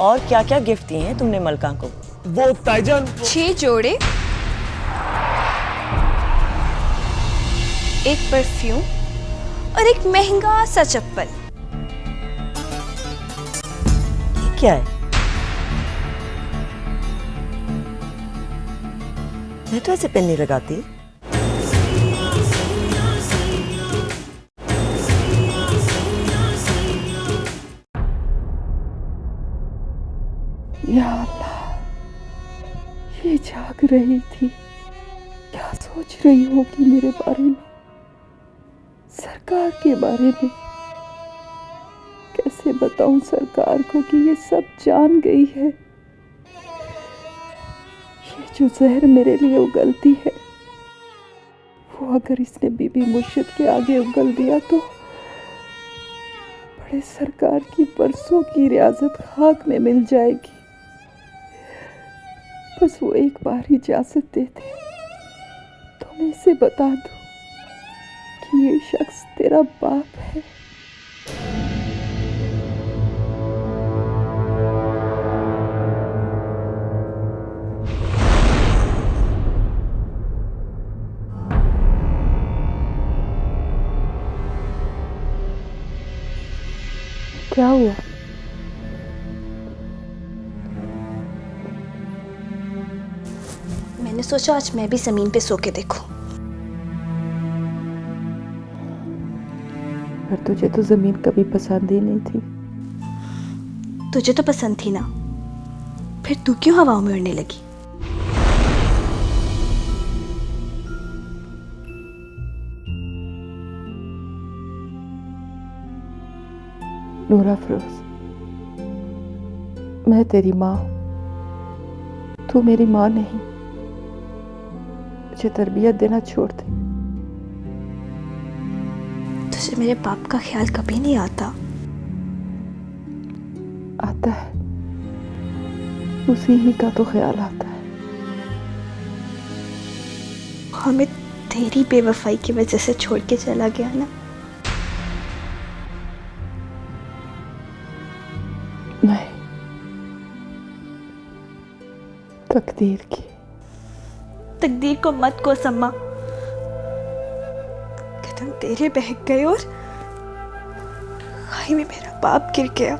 और क्या क्या गिफ्ट दिए हैं तुमने मलका को? वो ताईजान 6 जोड़े, एक परफ्यूम और एक महंगा सा चप्पल। ये क्या है? मैं तो ऐसे पेन नहीं लगाती। या अल्लाह, ये जाग रही थी, क्या सोच रही होगी मेरे बारे में, सरकार के बारे में। कैसे बताऊं सरकार को कि ये सब जान गई है। ये जो जहर मेरे लिए उगलती है, वो अगर इसने बीबी मुर्शिद के आगे उगल दिया तो बड़े सरकार की बरसों की रियासत खाक में मिल जाएगी। बस वो एक बार इजाजत देते तो मैं इसे बता दूं कि ये शख्स तेरा बाप है। क्या हुआ? मैंने सोचा आज मैं भी जमीन पे सो के देखूं। पर तुझे तो जमीन कभी पसंद ही नहीं थी। तुझे तो पसंद थी ना, फिर तू क्यों हवाओं में उड़ने लगी? नूरा फिरोज, मैं तेरी माँ हूं, तू मेरी माँ नहीं। मुझे तरबियत देना छोड़ दे। तुझे मेरे बाप का ख्याल कभी नहीं आता? आता है, उसी ही का तो ख्याल आता है। हमें तेरी बेवफाई की वजह से छोड़ के चला गया ना। नहीं, तकदीर की। तकदीर को मत को सम्मा, कदम तेरे बहक गए और खाई में मेरा बाप गिर गया।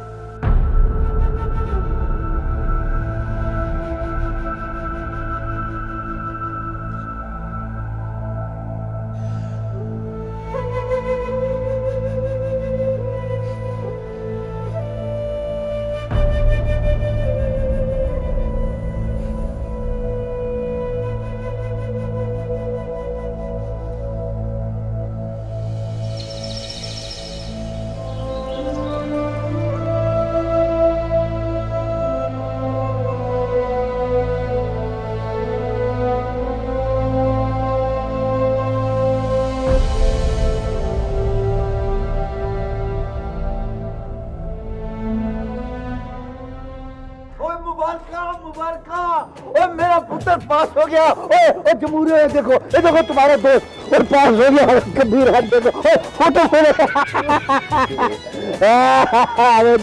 मेरा पुत्र पास हो गया। ओए जमहूरियत देखो, ये देखो तुम्हारा दोस्त और पास हो गया। कबीर हाथ देखो, फोटो देखो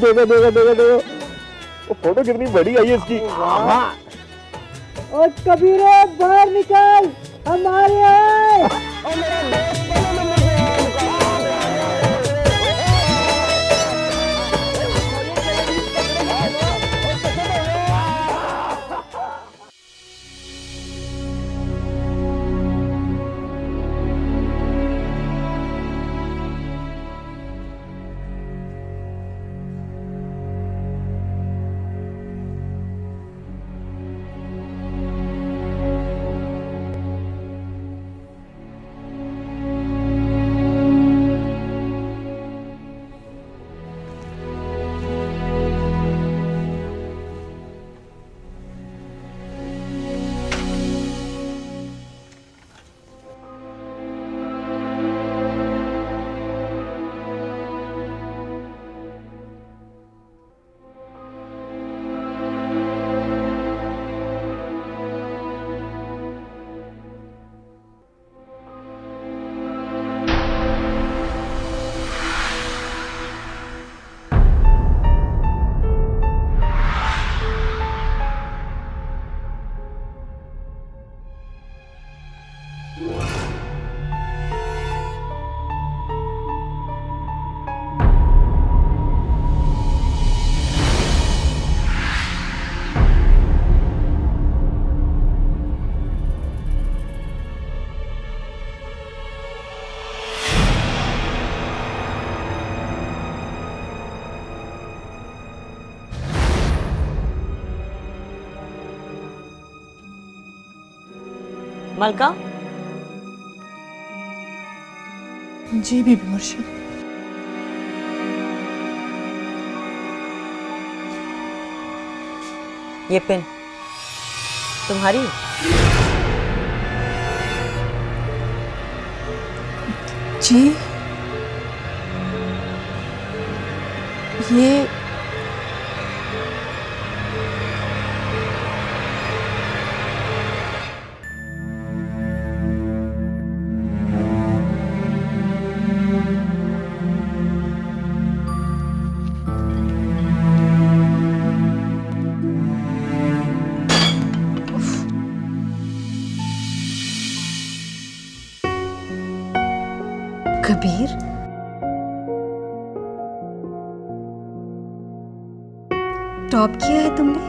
देखो देखो देखो, वो फोटो कितनी बड़ी आई है इसकी। और कबीर बाहर निकल, हमारे हैं। मलका, जी बीबी मुर्शिद। ये पेन तुम्हारी है? जी ये कबीर, टॉप किया है तुमने।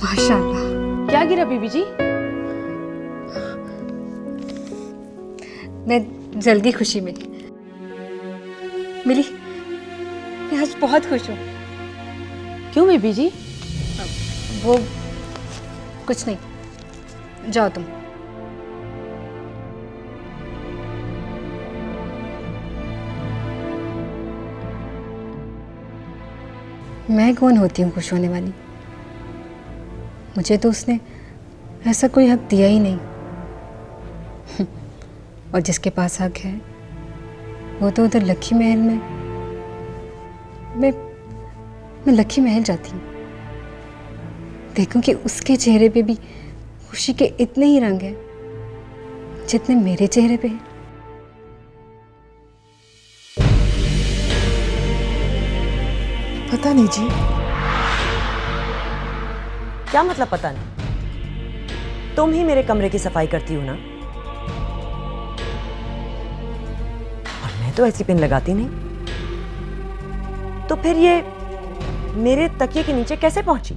माशाल्लाह। क्या गिरा बीबी जी? मैं जल्दी खुशी में मिली। मैं आज बहुत खुश हूँ। क्यों बीबी जी? वो कुछ नहीं, जाओ तुम। मैं कौन होती हूँ खुश होने वाली? मुझे तो उसने ऐसा कोई हक दिया ही नहीं। और जिसके पास हक है वो तो उधर लक्की महल में। मैं लक्की महल जाती हूँ, देखूं कि उसके चेहरे पे भी खुशी के इतने ही रंग हैं जितने मेरे चेहरे पे हैं। पता नहीं जी। क्या मतलब पता नहीं? तुम ही मेरे कमरे की सफाई करती हो ना, और मैं तो ऐसी पिन लगाती नहीं। तो फिर ये मेरे तकिए के नीचे कैसे पहुंची?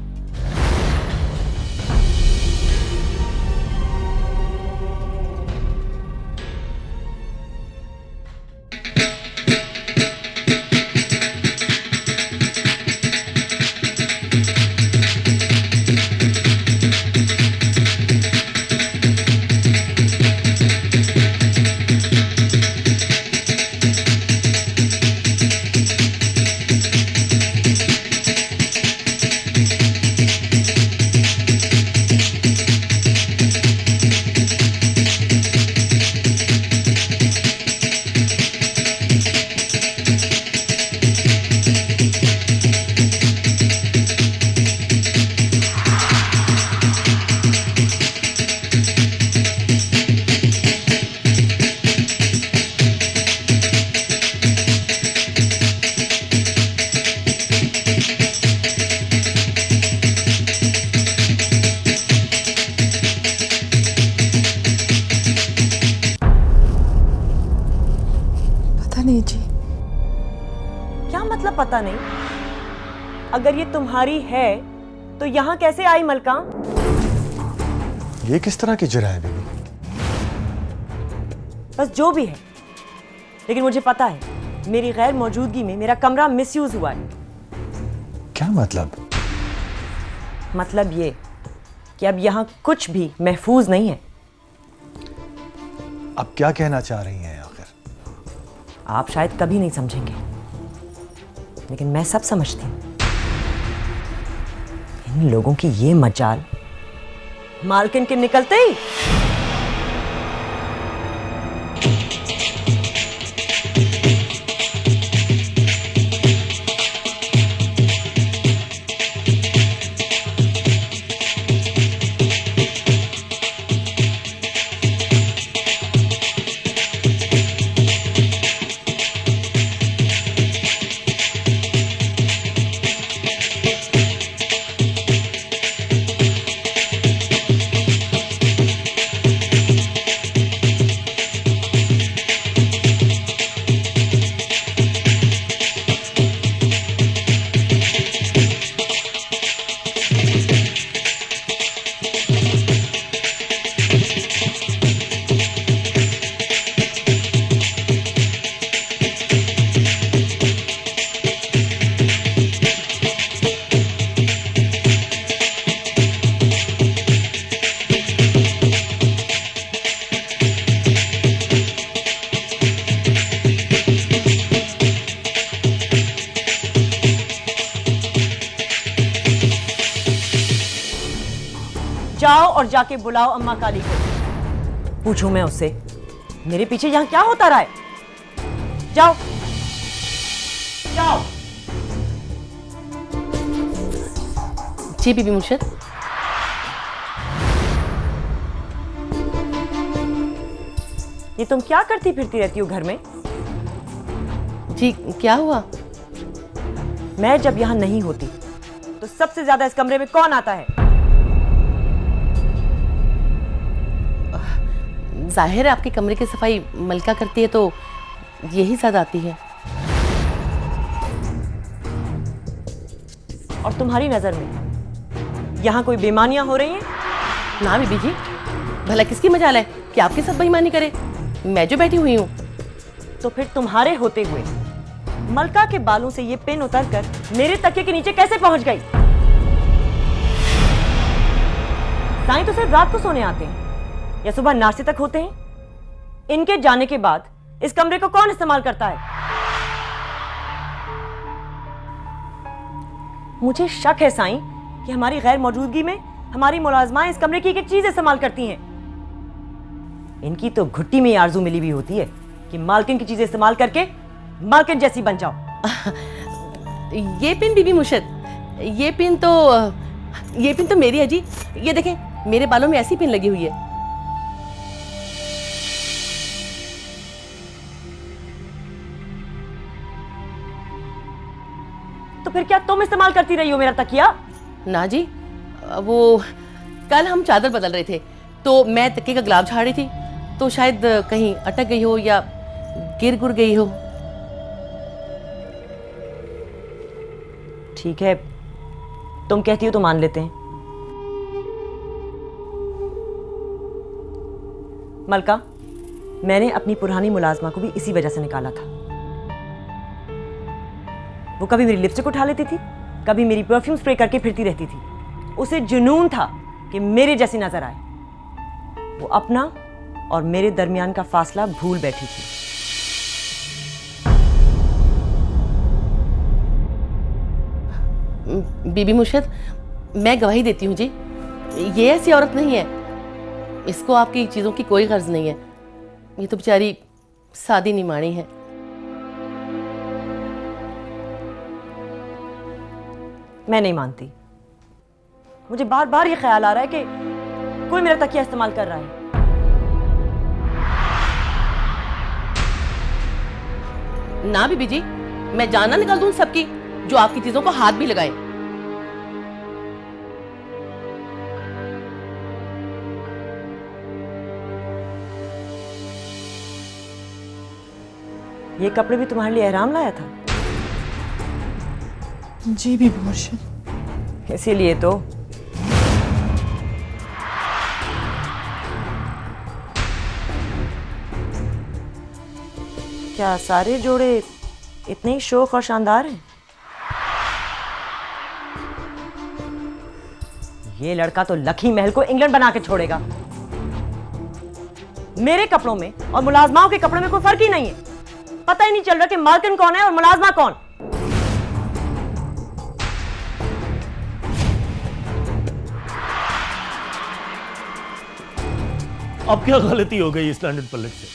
नहीं जी। क्या मतलब पता नहीं? अगर ये तुम्हारी है तो यहाँ कैसे आई मलका? ये किस तरह की जुरा है बेबी? बस जो भी है, लेकिन मुझे पता है मेरी गैर मौजूदगी में मेरा कमरा मिसयूज हुआ है। क्या मतलब? मतलब ये कि अब यहाँ कुछ भी महफूज नहीं है। अब क्या कहना चाह रही हैं आखिर? आप शायद कभी नहीं समझेंगे, लेकिन मैं सब समझती हूँ। इन लोगों की ये मजाल मालकिन के निकलते ही जाओ और जाके बुलाओ अम्मा काली को। पूछूं मैं उससे मेरे पीछे यहां क्या होता रहा है। जाओ जाओ। जी बीबी मुर्शिद। ये तुम क्या करती फिरती रहती हो घर में? जी क्या हुआ? मैं जब यहां नहीं होती तो सबसे ज्यादा इस कमरे में कौन आता है? जाहिर है आपके कमरे की सफाई मलका करती है तो यही ज्यादा आती है। और तुम्हारी नजर में यहां कोई बेईमानियां हो रही हैं? ना बीबी जी, भला किसकी मजाल है कि आपके साथ बेईमानी करे? मैं जो बैठी हुई हूँ। तो फिर तुम्हारे होते हुए मलका के बालों से ये पिन उतरकर मेरे तकिए के नीचे कैसे पहुंच गई? साईं तो सिर्फ रात को सोने आते हैं या सुबह नाश्ते तक होते हैं। इनके जाने के बाद इस कमरे को कौन इस्तेमाल करता है? मुझे शक है साईं कि हमारी गैर मौजूदगी में हमारी मुलाजमाएं इस कमरे की एक चीज इस्तेमाल करती हैं। इनकी तो घुट्टी में आरजू मिली हुई होती है कि मालकिन की चीजें इस्तेमाल करके मालकिन जैसी बन जाओ। ये पिन बीबी मुर्शिद, ये पिन तो मेरी है जी। ये देखें, मेरे बालों में ऐसी पिन लगी हुई है। तो फिर क्या तुम इस्तेमाल करती रही हो मेरा तकिया? ना जी, वो कल हम चादर बदल रहे थे तो मैं तकिए का गुलाब झाड़ रही थी तो शायद कहीं अटक गई हो या गिर गुर गई हो। ठीक है, तुम कहती हो तो मान लेते हैं। मलका, मैंने अपनी पुरानी मुलाजमा को भी इसी वजह से निकाला था। वो कभी मेरी लिपस्टिक उठा लेती थी, कभी मेरी परफ्यूम स्प्रे करके फिरती रहती थी। उसे जुनून था कि मेरे जैसी नजर आए। वो अपना और मेरे दरमियान का फासला भूल बैठी थी। बीबी मुर्शिद, मैं गवाही देती हूँ जी, ये ऐसी औरत नहीं है। इसको आपकी चीजों की कोई गर्ज नहीं है। ये तो बेचारी सादी निमाणी है। मैं नहीं मानती। मुझे बार बार ये ख्याल आ रहा है कि कोई मेरा तकिया इस्तेमाल कर रहा है। ना बीबी जी, मैं जाना निकाल दूं सबकी जो आपकी चीजों को हाथ भी लगाए। ये कपड़े भी तुम्हारे लिए एहराम लाया था? जी बीबी मुर्शिद। इसीलिए तो क्या सारे जोड़े इतने ही शोख और शानदार हैं? ये लड़का तो लखी महल को इंग्लैंड बना के छोड़ेगा। मेरे कपड़ों में और मुलाजमाओं के कपड़ों में कोई फर्क ही नहीं है। पता ही नहीं चल रहा कि मालकिन कौन है और मुलाजमा कौन। अब क्या गलती हो गई इस लंदन पलट से?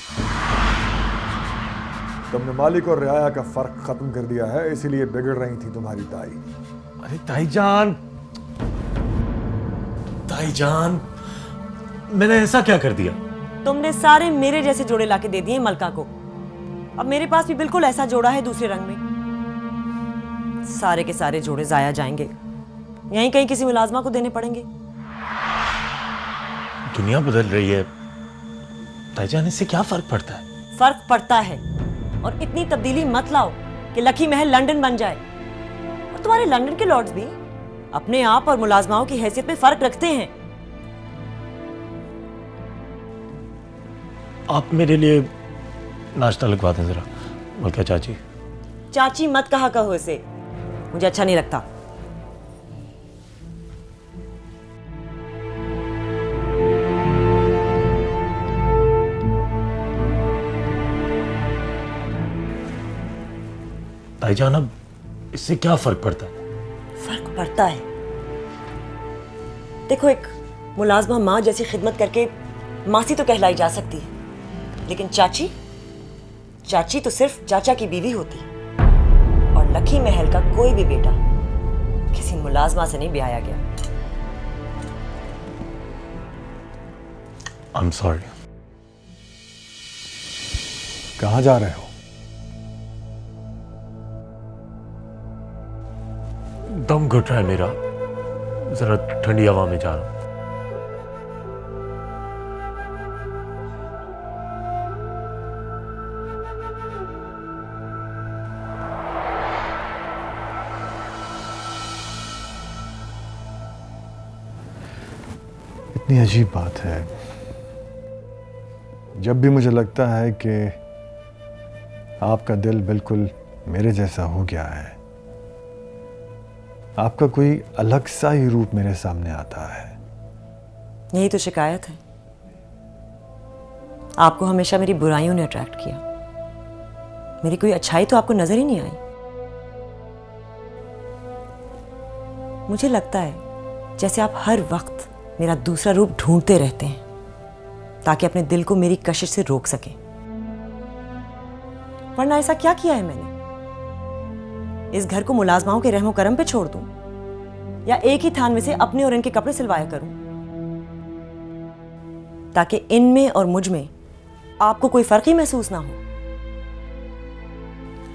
तुमने मालिक और रियाया का फर्क खत्म कर दिया है, इसीलिए बिगड़ रही थी तुम्हारी ताई। अरे ताईजान, मैंने ऐसा क्या कर दिया? तुमने सारे मेरे जैसे जोड़े लाके दे दिए मलका को। अब मेरे पास भी बिल्कुल ऐसा जोड़ा है दूसरे रंग में। सारे के सारे जोड़े जाया जाएंगे, यहीं कहीं किसी मुलाजमा को देने पड़ेंगे। दुनिया बदल रही है ताईजान, इससे क्या फर्क पड़ता है? फर्क पड़ता है, और इतनी तब्दीली मत लाओ कि लखी महल लंदन बन जाए। और तुम्हारे लंदन के लॉर्ड्स भी अपने आप और मुलाजमाओं की हैसियत में फर्क रखते हैं। आप मेरे लिए नाश्ता लगवा दें जरा। मलका चाची। चाची मत कहा कहो इसे, मुझे अच्छा नहीं लगता। ताईजान, अब इससे क्या फर्क पड़ता है? फर्क पड़ता है। देखो, एक मुलाजमा माँ जैसी खिदमत करके मासी तो कहलाई जा सकती है, लेकिन चाची चाची तो सिर्फ चाचा की बीवी होती। और लखी महल का कोई भी बेटा किसी मुलाजमा से नहीं ब्याया गया। I'm sorry. कहाँ जा रहे हो? दम घुट रहा है मेरा, जरा ठंडी हवा में जा रहा हूं। इतनी अजीब बात है, जब भी मुझे लगता है कि आपका दिल बिल्कुल मेरे जैसा हो गया है, आपका कोई अलग सा ही रूप मेरे सामने आता है। यही तो शिकायत है। आपको हमेशा मेरी बुराइयों ने अट्रैक्ट किया, मेरी कोई अच्छाई तो आपको नजर ही नहीं आई। मुझे लगता है जैसे आप हर वक्त मेरा दूसरा रूप ढूंढते रहते हैं ताकि अपने दिल को मेरी कशिश से रोक सकें। वरना ऐसा क्या किया है मैंने? इस घर को मुलाजमाओं के रहमो करम पे छोड़ दूं या एक ही थान में से अपने और इनके कपड़े सिलवाया करूं ताकि इनमें और मुझ में आपको कोई फर्क ही महसूस ना हो।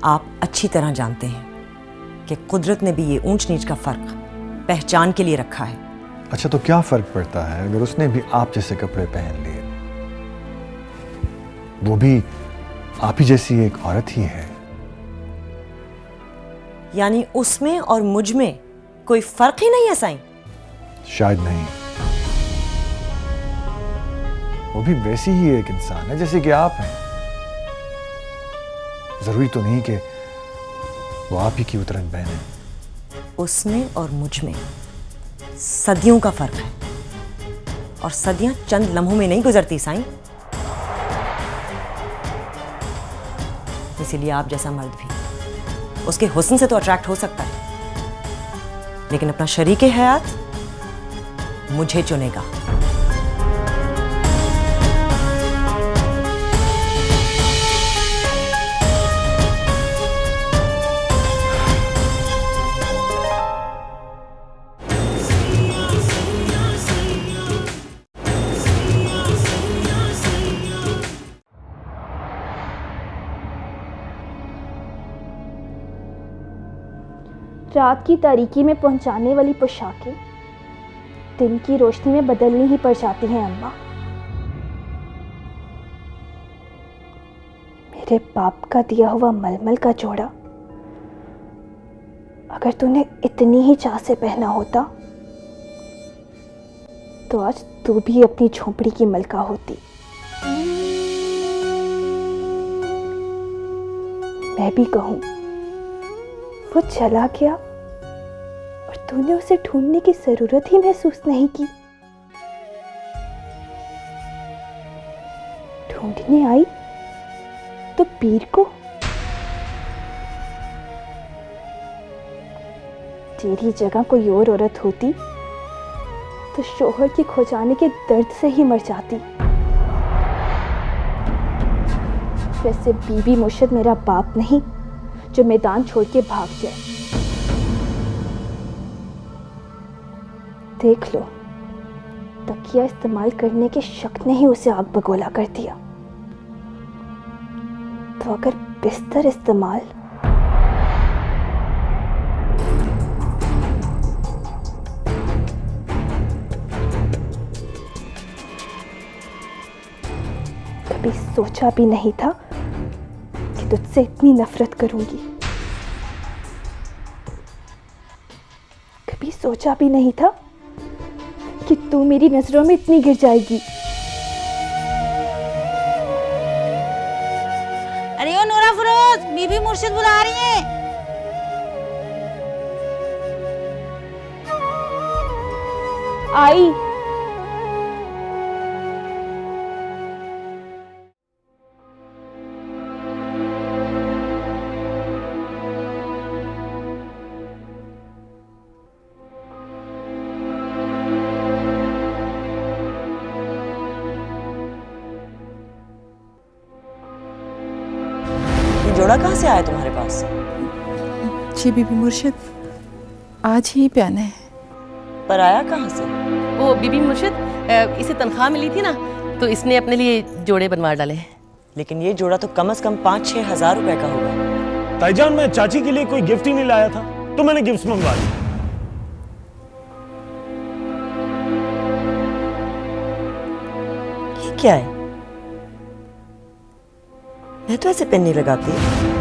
आप अच्छी तरह जानते हैं कि कुदरत ने भी ये ऊंच नीच का फर्क पहचान के लिए रखा है। अच्छा, तो क्या फर्क पड़ता है अगर उसने भी आप जैसे कपड़े पहन लिए? वो भी आप ही जैसी एक औरत ही है। यानी उसमें और मुझ में कोई फर्क ही नहीं है साईं? शायद नहीं। वो भी वैसी ही एक इंसान है जैसे कि आप हैं। जरूरी तो नहीं कि वो आप ही की उतरंग बहन है। उसमें और मुझ में सदियों का फर्क है, और सदियां चंद लम्हों में नहीं गुजरती साईं। इसीलिए आप जैसा मर्द भी उसके हुस्न से तो अट्रैक्ट हो सकता है, लेकिन अपना शरीके हयात मुझे चुनेगा। रात की तारीकी में पहुंचाने वाली पोशाकें दिन की रोशनी में बदलनी ही पड़ जाती हैं अम्मा। मेरे बाप का दिया हुआ मलमल का जोड़ा अगर तूने इतनी ही चाह से पहना होता तो आज तू भी अपनी झोपड़ी की मलका होती। मैं भी कहूं वो चला गया और तूने उसे ढूंढने की जरूरत ही महसूस नहीं की। ढूंढने आई तो पीर को। तेरी जगह कोई और औरत होती तो शोहर के खो जाने के दर्द से ही मर जाती। वैसे बीबी मुर्शिद मेरा बाप नहीं जो मैदान छोड़ के भाग जाए। देख लो, तकिया इस्तेमाल करने के शक ने ही उसे आग बगोला कर दिया। तो अगर बिस्तर इस्तेमाल कभी सोचा भी नहीं था कि तुझसे इतनी नफरत करूंगी। कभी सोचा भी नहीं था कि तू मेरी नजरों में इतनी गिर जाएगी। अरे ओ नूरा फरोज, बीबी मुर्शिद बुला रही है। आई। से आया तुम्हारे पास? जी बीबी मुर्शिद, आज ही पहने है। पर आया कहाँ से? वो बीबी मुर्शिद, इसे तनख्वाह मिली थी ना, तो इसने अपने लिए जोड़े बनवा डाले। लेकिन ये जोड़ा तो कम से कम 5-6 हज़ार रुपए का होगा। ताईजान, मैं चाची के लिए कोई गिफ्ट ही नहीं लाया था, तो मैंने गिफ्ट मंगवा ली। ये क्या है? मैं तो ऐसे पेन नहीं लगाती।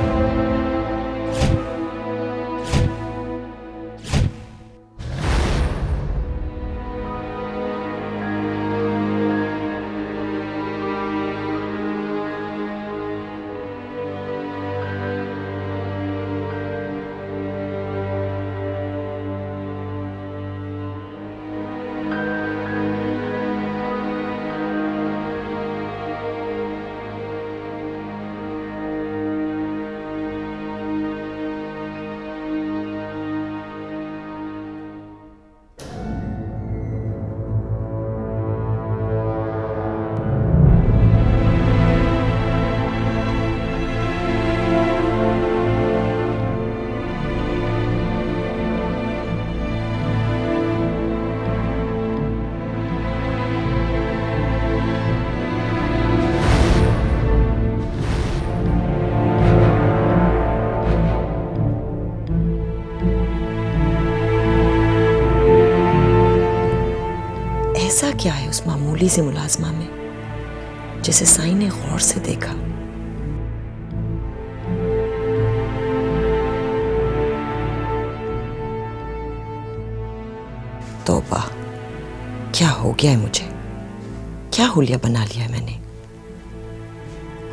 ऐसा क्या है उस मामूली से मुलाजमा में जिसे साईं ने गौर से देखा? तौबा, क्या हो गया है मुझे? क्या हुलिया बना लिया है मैंने?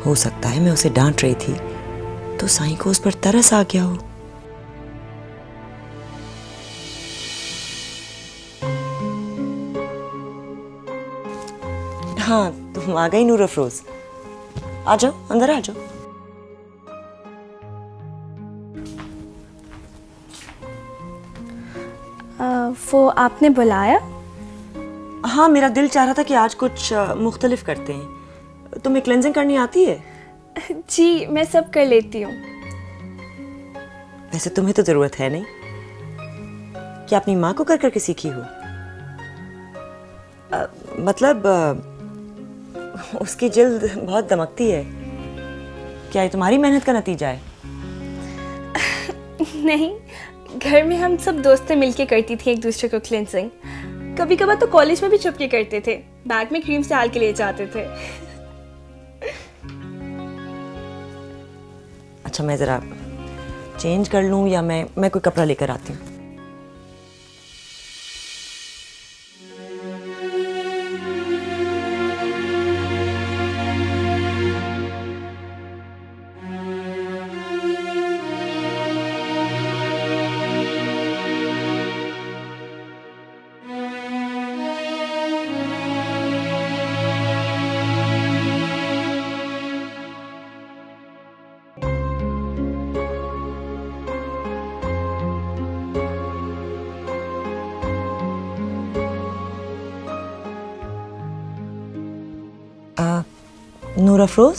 हो सकता है मैं उसे डांट रही थी तो साईं को उस पर तरस आ गया हो। हाँ, तुम आ गई नूर अफरोज। आ जाओ, अंदर आ जाओ। वो आपने बुलाया? हाँ, मेरा दिल चाह रहा था कि आज कुछ मुख्तलिफ करते हैं। तुम्हें क्लेंजिंग करनी आती है? जी, मैं सब कर लेती हूँ। वैसे तुम्हें तो जरूरत है नहीं। क्या अपनी माँ को कर करके सीखी हो? मतलब उसकी जिल्द बहुत दमकती है। क्या ये तुम्हारी मेहनत का नतीजा है? नहीं, घर में हम सब दोस्तें मिलके करती थी एक दूसरे को क्लेंजिंग। कभी कभार तो कॉलेज में भी छुप के करते थे, बैग में क्रीम से डाल के ले जाते थे। अच्छा, मैं जरा चेंज कर लूं या मैं कोई कपड़ा लेकर आती हूँ। नूर अफरोज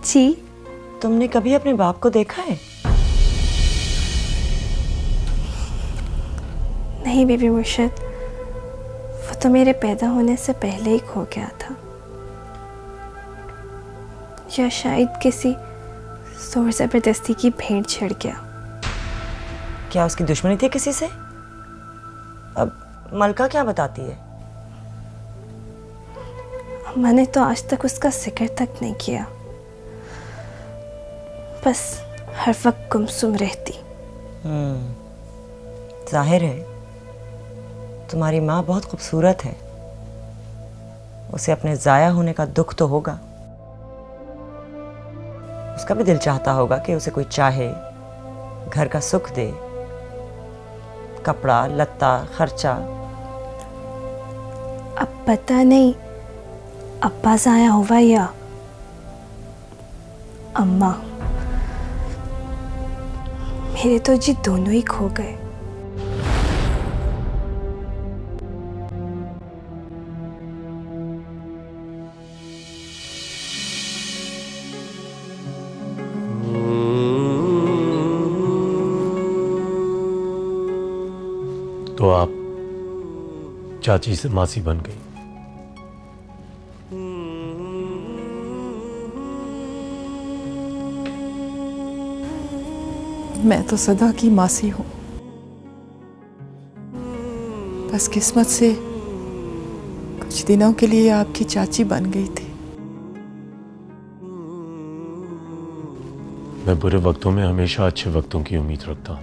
जी, तुमने कभी अपने बाप को देखा है? नहीं बीबी मुर्शिद, वो तो मेरे पैदा होने से पहले ही खो गया था, या शायद किसी जोर जबरदस्ती की भेंट छिड़ गया। क्या उसकी दुश्मनी थी किसी से? अब मलका क्या बताती है? मैंने तो आज तक उसका जिक्र तक नहीं किया, बस हर वक्त गुमसुम रहती। जाहिर है तुम्हारी माँ बहुत खूबसूरत है। उसे अपने जाया होने का दुख तो होगा। उसका भी दिल चाहता होगा कि उसे कोई चाहे, घर का सुख दे, कपड़ा लत्ता खर्चा। अब पता नहीं अब्बा जाया हुआ या अम्मा। मेरे तो जी दोनों ही खो गए। तो आप चाची से मासी बन गई। मैं तो सदा की मासी हूं, बस किस्मत से कुछ दिनों के लिए आपकी चाची बन गई थी। मैं बुरे वक्तों में हमेशा अच्छे वक्तों की उम्मीद रखता हूं,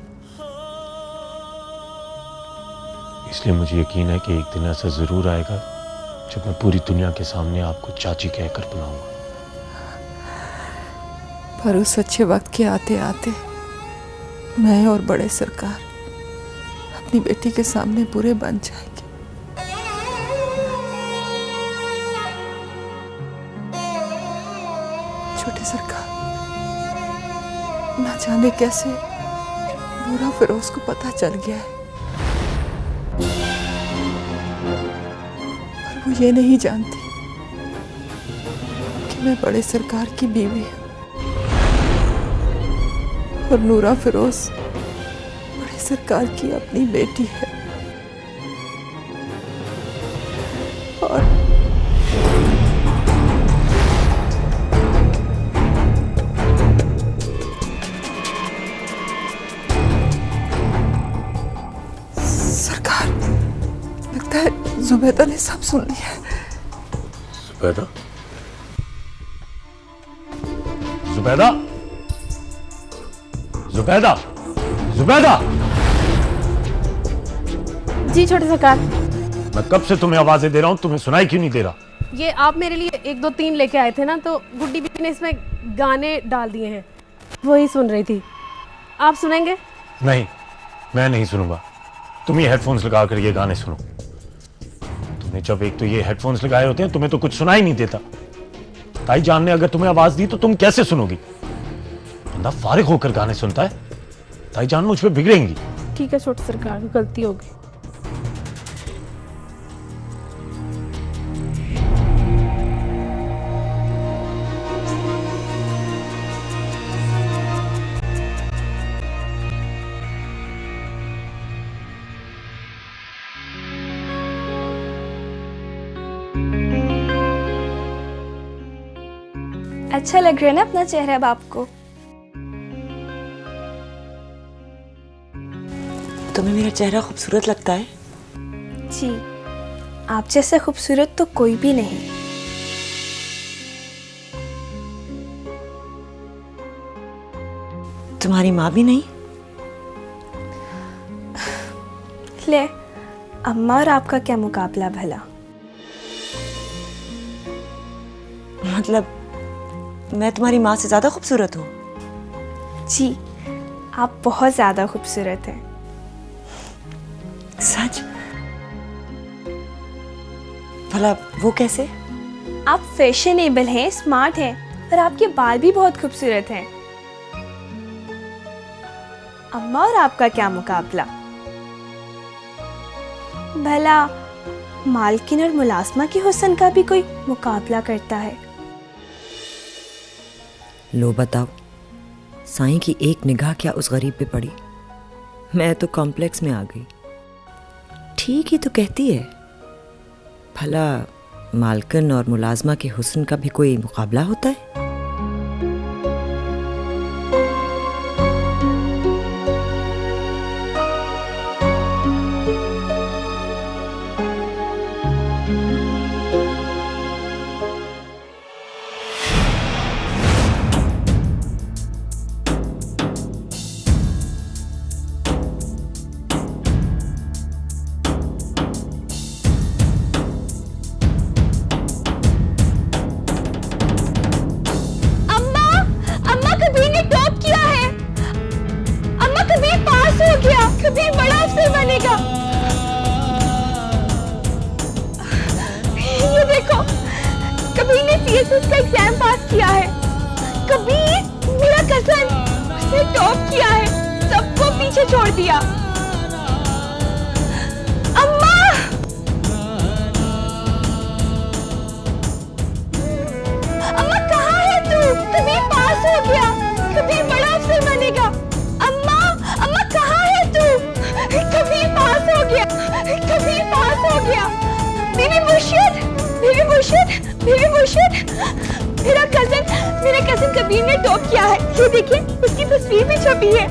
इसलिए मुझे यकीन है कि एक दिन ऐसा जरूर आएगा जब मैं पूरी दुनिया के सामने आपको चाची कहकर बुलाऊंगा। पर उस अच्छे वक्त के आते आते मैं और बड़े सरकार अपनी बेटी के सामने बुरे बन जाएंगे। छोटे सरकार, ना जाने कैसे बुरा फिरोज को पता चल गया है, पर वो ये नहीं जानती कि मैं बड़े सरकार की बीवी हूं और नूरा फिरोज बड़े सरकार की अपनी बेटी है। और सरकार, लगता है जुबैदा ने सब सुन लिया है। जुबैदा? जुबैदा? जुबैदा? जुबैदा? जी छोटे सरकार। मैं कब से तुम्हें आवाजें दे रहा हूं, तुम्हें सुनाई क्यों नहीं दे रहा? ये आप मेरे लिए 1 2 3 लेके आए थे ना, तो गुड्डी बीबी ने इसमें गाने डाल दिए हैं, वही सुन रही थी। आप सुनेंगे? नहीं, मैं नहीं सुनूंगा। तुम ये हेडफोन्स लगा कर ये गाने सुनो। तुमने जब एक तो ये हेडफोन्स लगाए होते हैं, तुम्हें तो कुछ सुनाई नहीं देता। ताई जान ने अगर तुम्हें आवाज दी तो तुम कैसे सुनोगी? बंदा फारिग होकर गाने सुनता है। ताई जान मुझ पे बिगड़ेंगी। ठीक है छोटे सरकार, गलती होगी। अच्छा लग रहा है ना अपना चेहरा अब आपको? तुम्हें मेरा चेहरा खूबसूरत लगता है? जी, आप जैसा खूबसूरत तो कोई भी नहीं। तुम्हारी माँ भी नहीं? ले, अम्मा और आपका क्या मुकाबला भला? मतलब मैं तुम्हारी माँ से ज्यादा खूबसूरत हूँ? जी, आप बहुत ज्यादा खूबसूरत हैं। सच? भला वो कैसे? आप फैशनेबल हैं, स्मार्ट हैं, और आपके बाल भी बहुत खूबसूरत हैं। अम्मा और आपका क्या मुकाबला? भला मालकिन और मुलाजमा के हुस्न का भी कोई मुकाबला करता है? लो बताओ, साईं की एक निगाह क्या उस गरीब पे पड़ी। मैं तो कॉम्प्लेक्स में आ गई। ठीक ही तो कहती है। भला मालकिन और मुलाजमा के हुस्न का भी कोई मुकाबला होता है? कभी बड़ा अफसर बनेगा। ये देखो, कबीर ने सीएसएस का एग्जाम पास किया है। कबीर मेरा कजन, उसने टॉप किया है, सबको पीछे छोड़ दिया। अम्मा, अम्मा कहाँ है तू? कबीर पास हो गया, कबीर बड़ा अफसर बनेगा। अम्मा, अम्मा कहाँ है तू? कबीर पास हो गया। मुर्शिद, मेरा कजन कबीर ने टॉप किया है। ये देखिए, उसकी तस्वीर भी छपी है।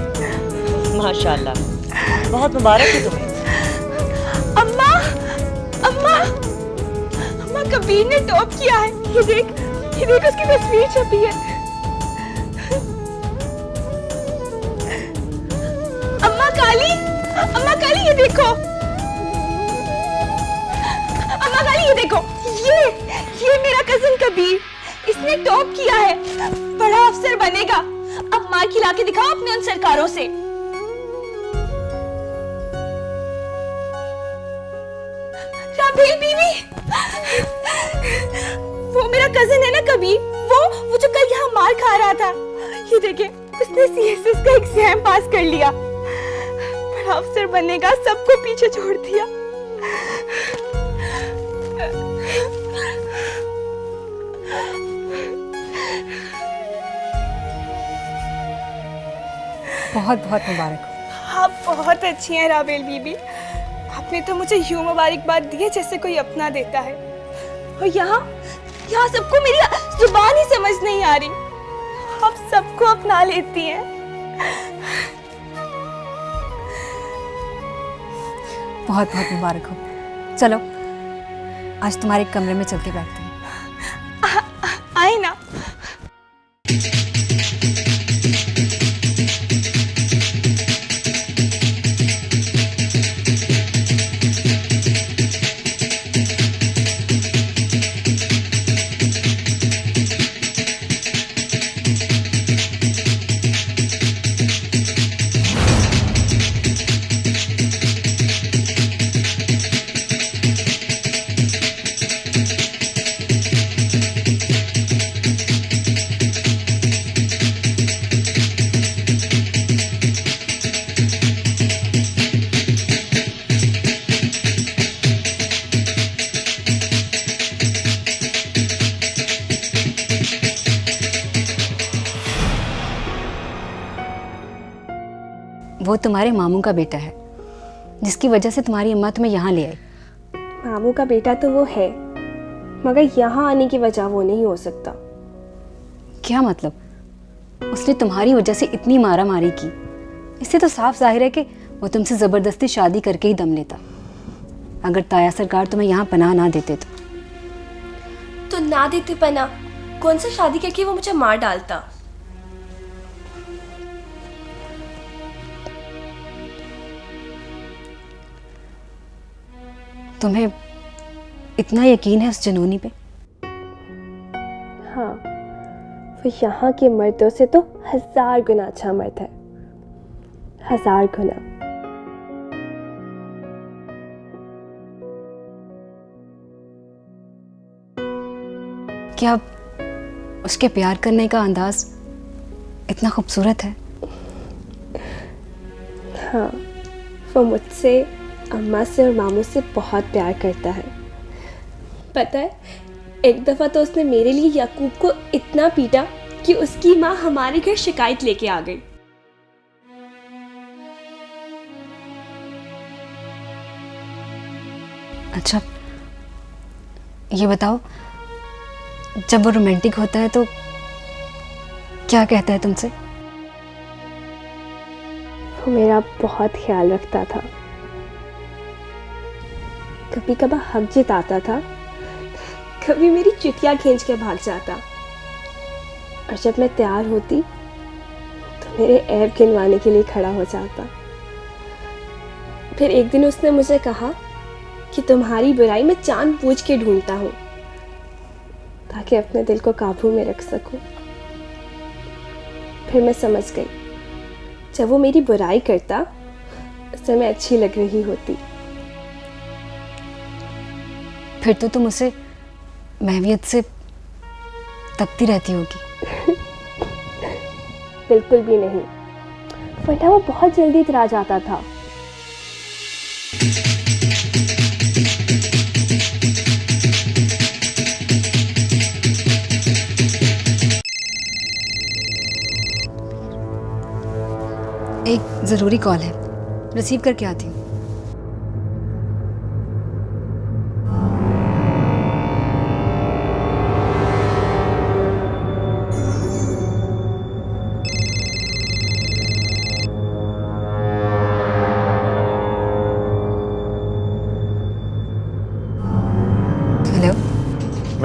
माशाल्लाह, बहुत मुबारक है तुम्हें। अम्मा, अम्मा, अम्मा, कबीर ने टॉप किया है। ये देख उसकी तस्वीर छपी है। अम्मा काली, ये देखो। अम्मा काली, ये देखो, ये मेरा कजन कबीर, इसने टॉप किया है। बड़ा अफसर बनेगा। अब मार खिला के दिखाओ अपने उन सरकारों से। राबेल बीवी, वो मेरा कजन है ना कबीर, वो जो कल यहाँ मार खा रहा था। ये देखे, उसने सीएसएस का एग्जाम पास कर लिया। बड़ा अफसर बनेगा, सबको पीछे छोड़ दिया। बहुत बहुत मुबारक हो। आप बहुत अच्छी हैं राबेल बीबी। आपने तो मुझे यूं मुबारकबाद दी है जैसे कोई अपना देता है। और यहाँ सबको मेरी जुबान ही समझ नहीं आ रही। आप सबको अपना लेती हैं। बहुत बहुत मुबारक हो। चलो आज तुम्हारे कमरे में चल के बैठते हैं। आए ना। वो तुम्हारे मामू का बेटा है, जिसकी वजह से तुम्हारी अम्मा तुम्हें यहाँ ले आई। मामू का बेटा तो वो है, मगर यहाँ आने की वजह वो नहीं हो सकता। क्या मतलब? उसने तुम्हारी वजह से इतनी मारा मारी की, इससे तो साफ जाहिर है कि वो तुमसे ज़बरदस्ती शादी करके ही दम लेता। अगर ताया सरकार तुम्हें यहाँ पनाह ना देते तो ना देते पनाह, कौन सा शादी करके वो मुझे मार डालता। तुम्हें इतना यकीन है उस जनूनी पे? हाँ, वो यहाँ के मर्दों से तो 1000 गुना अच्छा मर्द है, 1000 गुना। क्या उसके प्यार करने का अंदाज इतना खूबसूरत है? हाँ, वो मुझसे, अम्मा से और मामू से बहुत प्यार करता है। पता है, एक दफ़ा तो उसने मेरे लिए याकूब को इतना पीटा कि उसकी माँ हमारे घर शिकायत लेके आ गई। अच्छा, ये बताओ, जब वो रोमांटिक होता है तो क्या कहता है तुमसे? वो मेरा बहुत ख्याल रखता था। कभी कभार हक जिताता था, कभी मेरी चुटिया खींच के भाग जाता। और जब मैं तैयार होती तो मेरे ऐब गिनवाने के लिए खड़ा हो जाता। फिर एक दिन उसने मुझे कहा कि तुम्हारी बुराई मैं जानबूझ के ढूंढता हूँ ताकि अपने दिल को काबू में रख सकूं। फिर मैं समझ गई, जब वो मेरी बुराई करता उससे मैं अच्छी लग रही होती। फिर तो तुम उसे महवियत से तकती रहती होगी। बिल्कुल भी नहीं, वरना वो बहुत जल्दी इतरा जाता था। एक ज़रूरी कॉल है, रिसीव करके आती हूँ।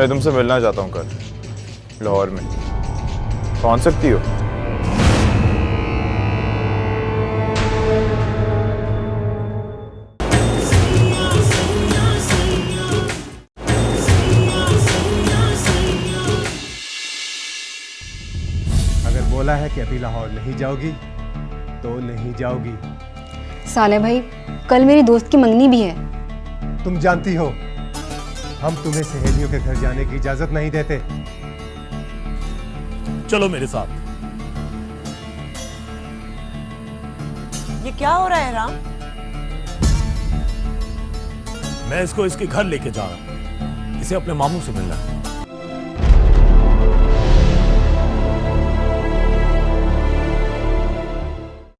मैं तुमसे मिलना चाहता हूँ कल लाहौर में। पहुँच सकती हो? अगर बोला है कि अभी लाहौर नहीं जाओगी तो नहीं जाओगी। साले भाई, कल मेरी दोस्त की मंगनी भी है। तुम जानती हो हम तुम्हें सहेलियों के घर जाने की इजाजत नहीं देते। चलो मेरे साथ। ये क्या हो रहा है राम? मैं इसको इसके घर लेके जा रहा हूं। इसे अपने मामू से मिलना है।